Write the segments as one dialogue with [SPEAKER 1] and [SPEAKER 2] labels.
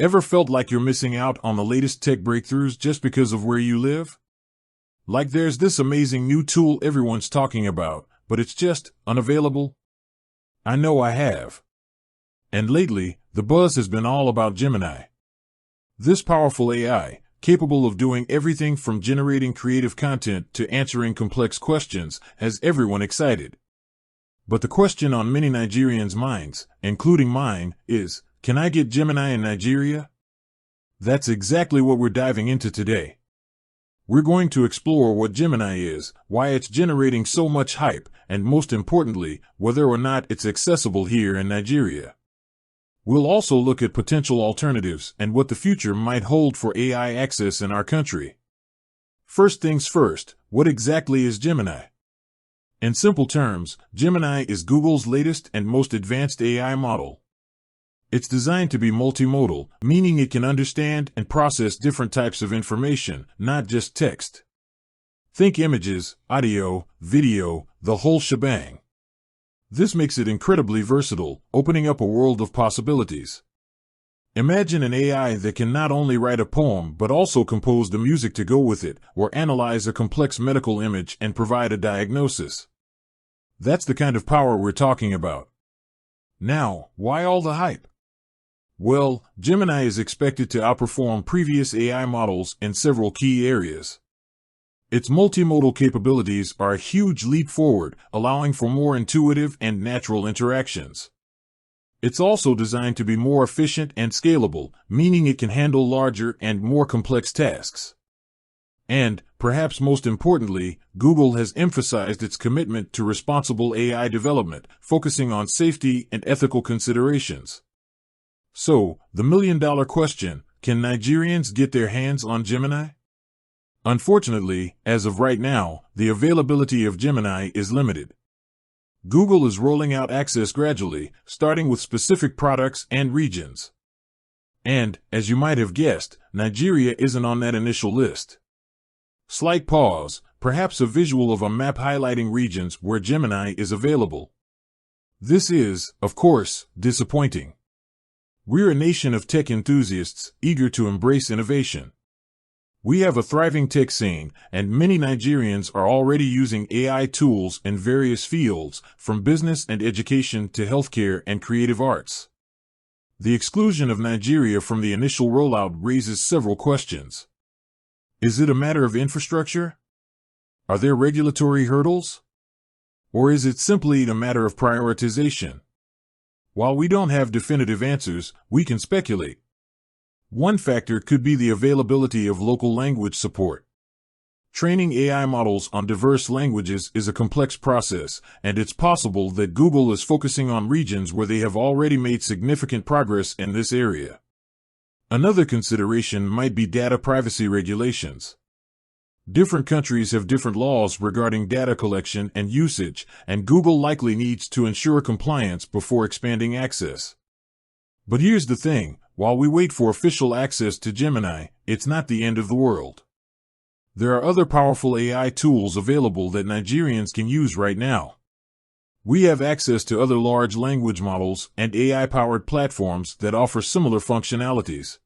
[SPEAKER 1] Ever felt like you're missing out on the latest tech breakthroughs just because of where you live? Like there's this amazing new tool everyone's talking about, but it's just unavailable? I know I have. And lately, the buzz has been all about Gemini. This powerful AI, capable of doing everything from generating creative content to answering complex questions, has everyone excited. But the question on many Nigerians' minds, including mine, is, can I get Gemini in Nigeria? That's exactly what we're diving into today. We're going to explore what Gemini is, why it's generating so much hype, and most importantly, whether or not it's accessible here in Nigeria. We'll also look at potential alternatives and what the future might hold for AI access in our country. First things first, what exactly is Gemini? In simple terms, Gemini is Google's latest and most advanced AI model. It's designed to be multimodal, meaning it can understand and process different types of information, not just text. Think images, audio, video, the whole shebang. This makes it incredibly versatile, opening up a world of possibilities. Imagine an AI that can not only write a poem but also compose the music to go with it, or analyze a complex medical image and provide a diagnosis. That's the kind of power we're talking about. Now, why all the hype? Well, Gemini is expected to outperform previous AI models in several key areas. Its multimodal capabilities are a huge leap forward, allowing for more intuitive and natural interactions. It's also designed to be more efficient and scalable, meaning it can handle larger and more complex tasks. And, perhaps most importantly, Google has emphasized its commitment to responsible AI development, focusing on safety and ethical considerations. So, the million-dollar question, can Nigerians get their hands on Gemini? Unfortunately, as of right now, the availability of Gemini is limited. Google is rolling out access gradually, starting with specific products and regions. And, as you might have guessed, Nigeria isn't on that initial list. Slight pause, perhaps a visual of a map highlighting regions where Gemini is available. This is, of course, disappointing. We're a nation of tech enthusiasts, eager to embrace innovation. We have a thriving tech scene, and many Nigerians are already using AI tools in various fields, from business and education to healthcare and creative arts. The exclusion of Nigeria from the initial rollout raises several questions. Is it a matter of infrastructure? Are there regulatory hurdles? Or is it simply a matter of prioritization? While we don't have definitive answers, we can speculate. One factor could be the availability of local language support. Training AI models on diverse languages is a complex process, and it's possible that Google is focusing on regions where they have already made significant progress in this area. Another consideration might be data privacy regulations. Different countries have different laws regarding data collection and usage, and Google likely needs to ensure compliance before expanding access. But here's the thing, while we wait for official access to Gemini, it's not the end of the world. There are other powerful AI tools available that Nigerians can use right now. We have access to other large language models and AI-powered platforms that offer similar functionalities.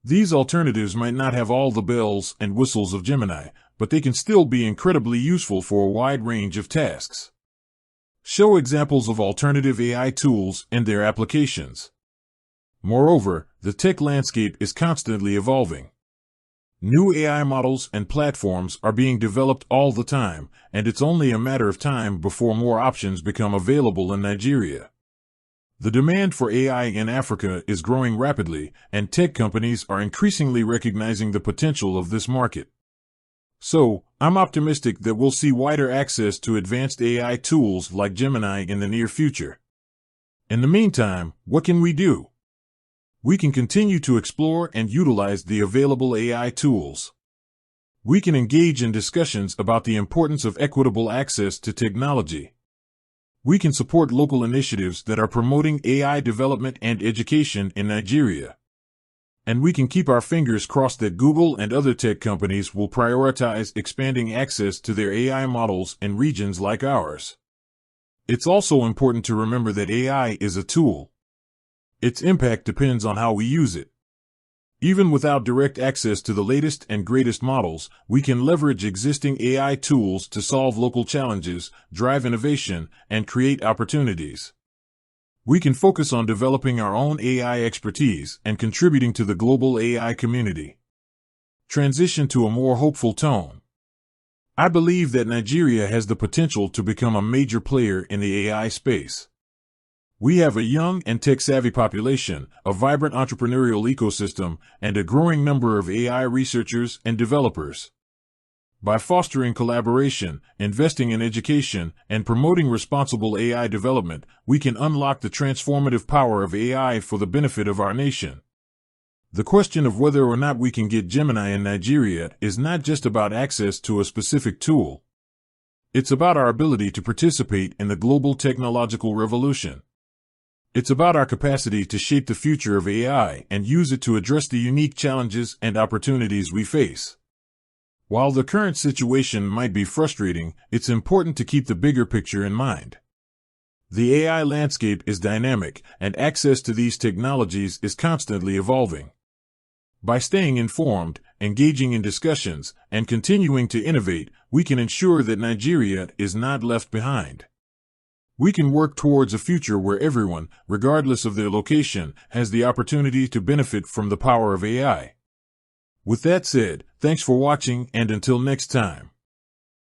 [SPEAKER 1] These alternatives might not have all the bells and whistles of Gemini, but they can still be incredibly useful for a wide range of tasks. Show examples of alternative AI tools and their applications. Moreover, the tech landscape is constantly evolving. New AI models and platforms are being developed all the time, and it's only a matter of time before more options become available in Nigeria. The demand for AI in Africa is growing rapidly, and tech companies are increasingly recognizing the potential of this market. So, I'm optimistic that we'll see wider access to advanced AI tools like Gemini in the near future. In the meantime, what can we do? We can continue to explore and utilize the available AI tools. We can engage in discussions about the importance of equitable access to technology. We can support local initiatives that are promoting AI development and education in Nigeria. And we can keep our fingers crossed that Google and other tech companies will prioritize expanding access to their AI models in regions like ours. It's also important to remember that AI is a tool. Its impact depends on how we use it. Even without direct access to the latest and greatest models, we can leverage existing AI tools to solve local challenges, drive innovation, and create opportunities. We can focus on developing our own AI expertise and contributing to the global AI community. Transition to a more hopeful tone. I believe that Nigeria has the potential to become a major player in the AI space. We have a young and tech-savvy population, a vibrant entrepreneurial ecosystem, and a growing number of AI researchers and developers. By fostering collaboration, investing in education, and promoting responsible AI development, we can unlock the transformative power of AI for the benefit of our nation. The question of whether or not we can get Gemini in Nigeria is not just about access to a specific tool. It's about our ability to participate in the global technological revolution. It's about our capacity to shape the future of AI and use it to address the unique challenges and opportunities we face. While the current situation might be frustrating, it's important to keep the bigger picture in mind. The AI landscape is dynamic, and access to these technologies is constantly evolving. By staying informed, engaging in discussions, and continuing to innovate, we can ensure that Nigeria is not left behind. We can work towards a future where everyone, regardless of their location, has the opportunity to benefit from the power of AI. With that said, thanks for watching, and until next time.